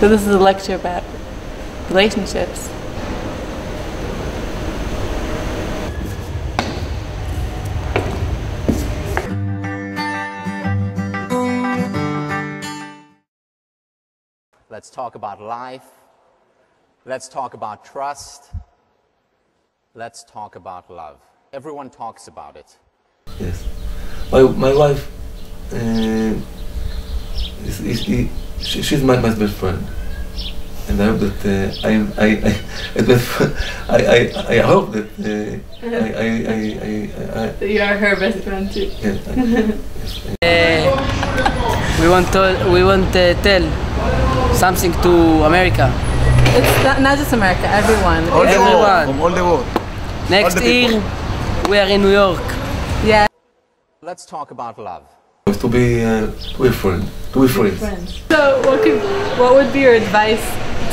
So this is a lecture about relationships. Let's talk about life. Let's talk about trust. Let's talk about love. Everyone talks about it. Yes. My wife, she's my best friend. And I hope that I hope that That you are her best friend too. Yes, We want to tell something to America. It's not just America, everyone. All the world, Everyone. from all the world. Next year, we are in New York. Yeah. Let's talk about love. to be a friend, to be friends. So what would be your advice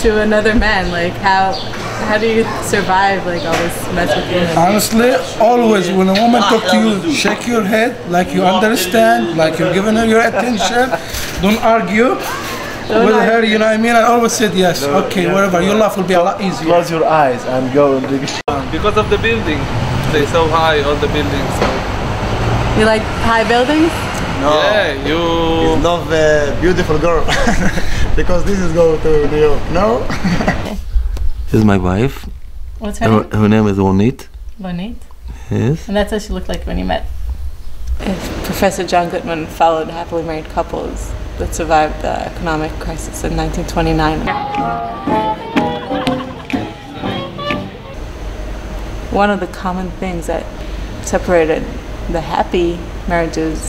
to another man? Like how do you survive like all this mess with women? Honestly, always when a woman talks to you, shake your head like you understand, like you're giving her your attention. Don't argue with her, you know what I mean? I always said yes, okay, whatever. Your life will be a lot easier. Close your eyes and go and dig. Because of the building. They're so high, all the buildings. So. You like high buildings? No, Yeah, you love a beautiful girl. Because this is go to New York, no? This is my wife. What's her name? Her name is Ronit. Lonit. Yes. And that's what she looked like when you met. If Professor John Goodman followed happily married couples that survived the economic crisis in 1929. One of the common things that separated the happy marriages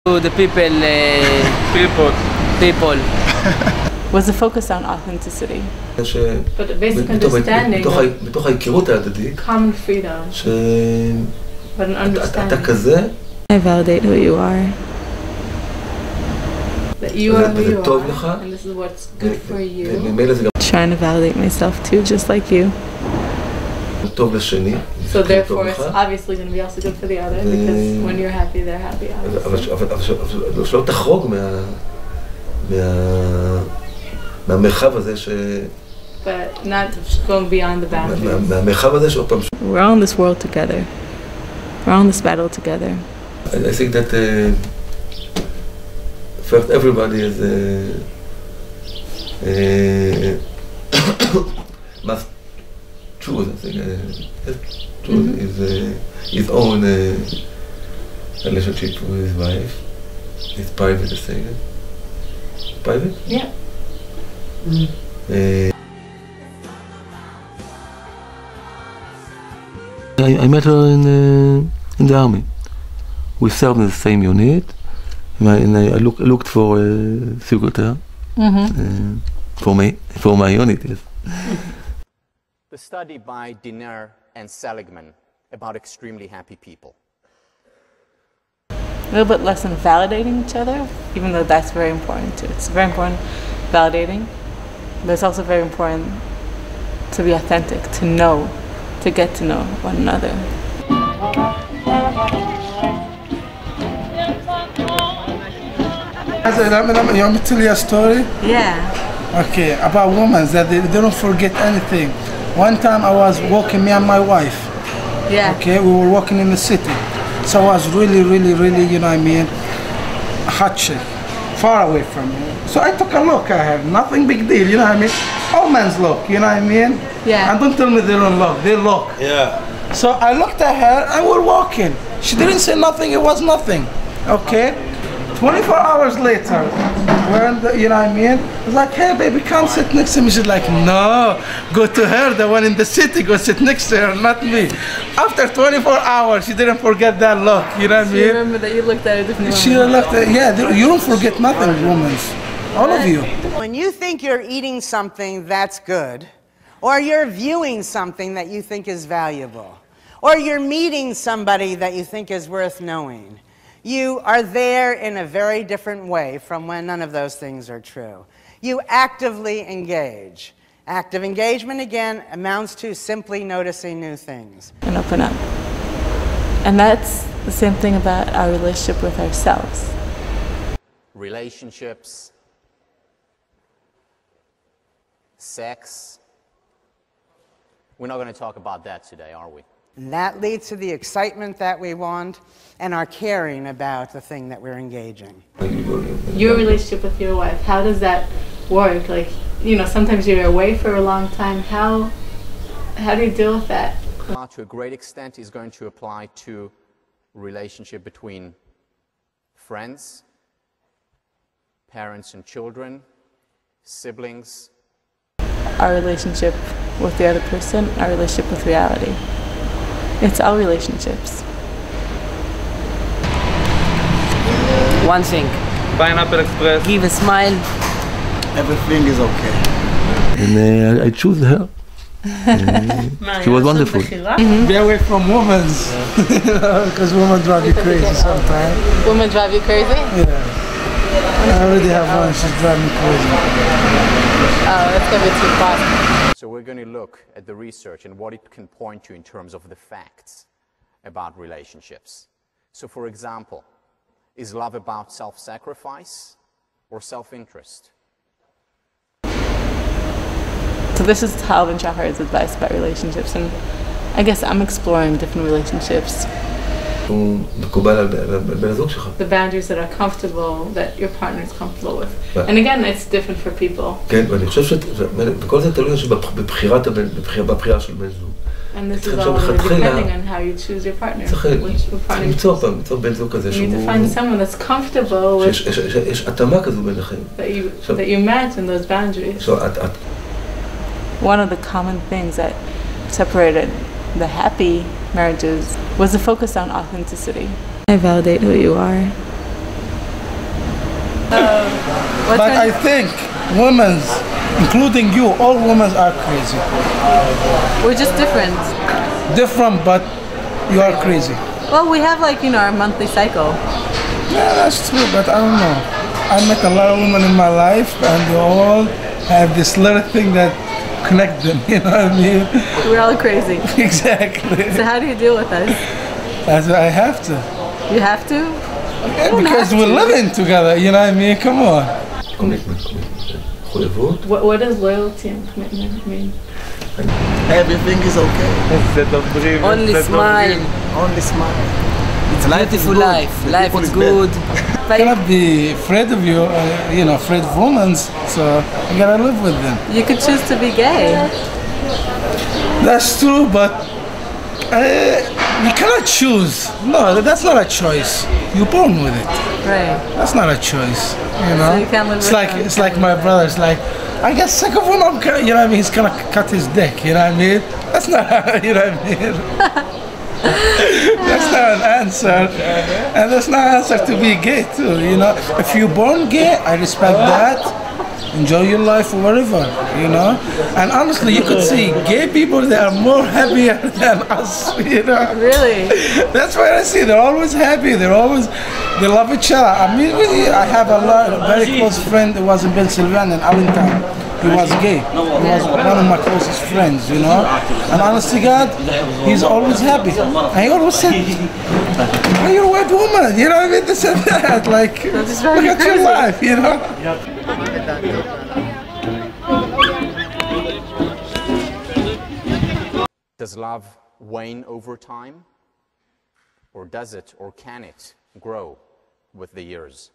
To the people, was the focus on authenticity. But the basic understanding בתוך ההיכרות ההדדית, common freedom, but an שאתה כזה, I validate who you are. That you are who you טוב are, לך, and this is what's good for you. וממילא זה גם Trying to validate myself too, just like you. טוב לשני. So therefore, it's obviously going to be also good for the other, because when you're happy, they're happy, obviously. אבל שלא תחרוג מהמרחב הזה But not going beyond the boundaries. מהמרחב הזה שעוד פעם. We're all in this world together. We're all in this battle together. I think that first everybody is must choose. I think choose his own relationship with his wife. It's private, I think. Private? Yeah. I met her in the army. We served in the same unit, and I looked for a secretary for my unit. Yes. The study by Diner and Seligman about extremely happy people. A little bit less in validating each other, even though that's very important too. It's very important validating, but it's also very important to be authentic, to know, to get to know one another. You want me to tell you a story? Yeah. Okay, about women that they don't forget anything. One time I was walking, me and my wife. Yeah. Okay, we were walking in the city. So I was really, you know what I mean, hot chick, far away from me. So I took a look at her, nothing big deal, you know what I mean? All men's look, you know what I mean? Yeah. And don't tell me they don't look, they look. Yeah. So I looked at her and we're walking. She didn't say nothing, it was nothing, okay? 24 hours later, we're in the, you know what I mean? I was like, hey baby, come sit next to me. She's like, no, go to her, the one in the city, go sit next to her, not me. After 24 hours, she didn't forget that look, you know what I Do you mean? remember that you looked at a different She looked at, yeah, you don't forget nothing, women. All of you. When you think you're eating something that's good, or you're viewing something that you think is valuable, or you're meeting somebody that you think is worth knowing, you are there in a very different way from when none of those things are true. You actively engage. Active engagement, again, amounts to simply noticing new things. and open up. And that's the same thing about our relationship with ourselves. Relationships sex. We're not going to talk about that today, are we? And that leads to the excitement that we want and our caring about the thing that we're engaging. Your relationship with your wife, how does that work? Like, you know, sometimes you're away for a long time. How do you deal with that? To a great extent is going to apply to relationship between friends, parents and children, siblings. Our relationship with the other person, our relationship with reality. It's all relationships. One thing. Pineapple Express. Give a smile. Everything is okay. And I choose her. She was wonderful. Be away from women, because women drive you crazy sometimes. Women drive you crazy? Yeah. I already have one, she's driving me crazy. Oh, that's going to be too fast. So we're going to look at the research and what it can point to in terms of the facts about relationships. So for example, is love about self-sacrifice or self-interest? So this is Tal and Shahar's advice about relationships, and I guess I'm exploring different relationships. The boundaries that are comfortable, that your partner is comfortable with. And again, it's different for people. And this is all depending on how you choose your partner. Which partner you choose. You need to find someone that's comfortable with that you match in those boundaries. One of the common things that separated the happy marriages was the focus on authenticity. I validate who you are. But I think women, including you, all women are crazy. We're just different. Different, but you are crazy. Well, we have like, you know, our monthly cycle. Yeah, that's true, but I don't know. I met a lot of women in my life, and they all have this little thing that connect them, you know what I mean? We're all crazy. Exactly. So how do you deal with us? That's what I have to. You have to? Yeah, because we're living together, you know what I mean? Come on. What does loyalty and commitment mean? Everything is okay. Only smile. Only smile. It's a beautiful life. Life is good. I cannot be afraid of you, you know, afraid of women, so you gotta live with them. You could choose to be gay. That's true, but you cannot choose. No, that's not a choice. You're born with it. Right. That's not a choice, you know? So you can't live with it's like my brother's like, I get sick of him, you know what I mean? He's gonna cut his dick, you know what I mean? That's not, you know what I mean? That's not an answer, and that's not an answer to be gay too, you know. If you're born gay, I respect that. Enjoy your life or whatever, you know. And honestly, you could see gay people, they are more happier than us, you know. Really? That's what I see. They're always happy. They love each other. I mean, I have a very close friend who was in Pennsylvania, in Allentown. He was gay. He was one of my closest friends, you know. And honest to God, he's always happy. And he always said, "Oh, you're a white woman," you know what I mean? This and that. Like, look at your life, you know. Does love wane over time? Or does it, or can it, grow with the years?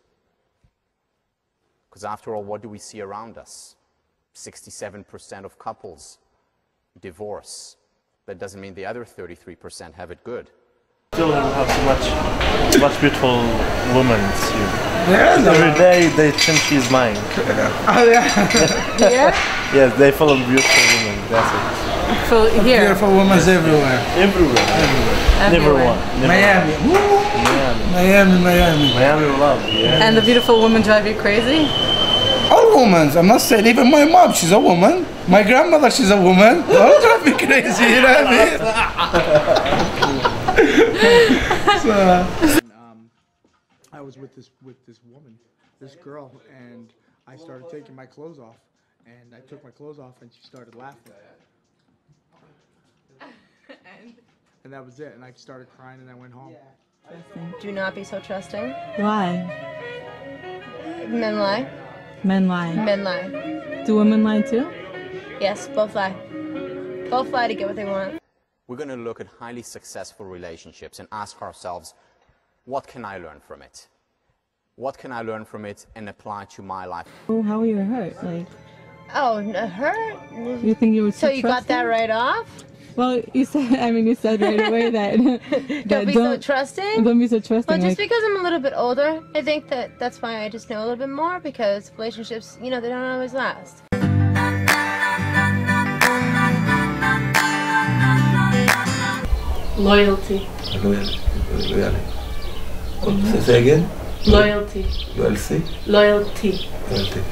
Because after all, what do we see around us? 67% of couples divorce. That doesn't mean the other 33% have it good. Still have so much beautiful women here. Yeah, Every day they think she's mine. Oh, yeah. Here? Yes, they follow beautiful women. That's it. So here. Beautiful women everywhere. Everywhere. Never one. Never Miami. Miami. Miami love. Yeah. And the beautiful women drive you crazy? All women, I'm not saying, even my mom, she's a woman. My grandmother, she's a woman. They all drive me crazy, you know what I mean? I was with this woman, this girl, and I started taking my clothes off. And I took my clothes off, and she started laughing. And that was it. And I started crying, and I went home. Do not be so trusting. Why? Men lie. Men lie. Men lie. Do women lie too? Yes, both lie. Both lie to get what they want. We're going to look at highly successful relationships and ask ourselves, what can I learn from it? What can I learn from it and apply to my life? Oh, how were you hurt? Like, Oh, hurt? you think you were So too you got that trusting? right off? Well, you said, I mean, you said right away that, Don't be so trusting? Don't be so trusting. Well, just like, because I'm a little bit older, I think that's why I just know a little bit more, because relationships, you know, they don't always last. Loyalty. Loyalty. Say again? Loyalty. Loyalty. Loyalty. Loyalty.